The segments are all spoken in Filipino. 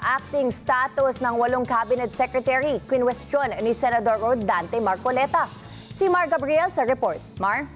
acting status ng 8 cabinet secretary. Kinwestiyon ni Senador Rodante Marcoleta. Si Mar Gabriel sa report. Mar?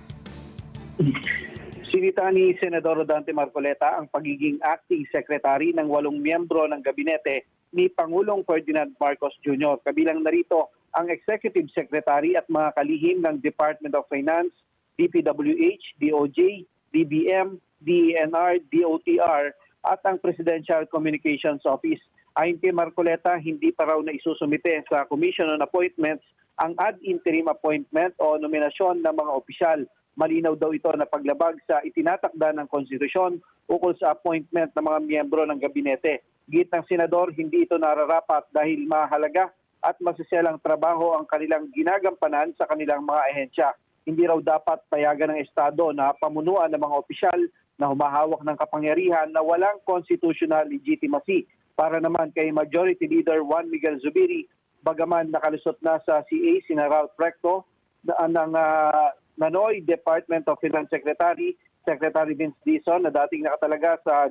Sinita ni Senador Rodante Marcoleta ang pagiging acting secretary ng 8 miyembro ng gabinete ni Pangulong Ferdinand Marcos Jr. Kabilang narito ang executive secretary at mga kalihim ng Department of Finance, DPWH, DOJ, DBM, DENR, DOTR at ang Presidential Communications Office. Ayon kay Marcoleta, hindi pa raw na isusumite sa Commission on Appointments ang ad interim appointment o nominasyon ng mga opisyal. Malinaw daw ito na paglabag sa itinatakda ng konstitusyon ukol sa appointment ng mga miyembro ng gabinete. Git ng senador, hindi ito nararapat dahil mahalaga at masiselang trabaho ang kanilang ginagampanan sa kanilang mga ahensya. Hindi raw dapat payagan ng Estado na pamunuan ng mga opisyal na humahawak ng kapangyarihan na walang constitutional legitimacy. Para naman kay Majority Leader Juan Miguel Zubiri, bagaman nakalusot na sa CA si Ralph Recto ng Nanoy Department of Finance Secretary, Secretary Vince Dizon na dating nakatalaga sa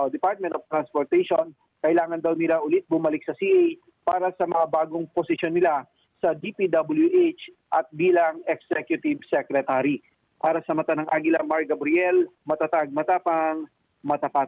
Department of Transportation, kailangan daw nila ulit bumalik sa CA para sa mga bagong posisyon nila sa DPWH at bilang Executive Secretary. Para sa mata ng Agila, Mar Gabriel, matatag, matapang, matapat.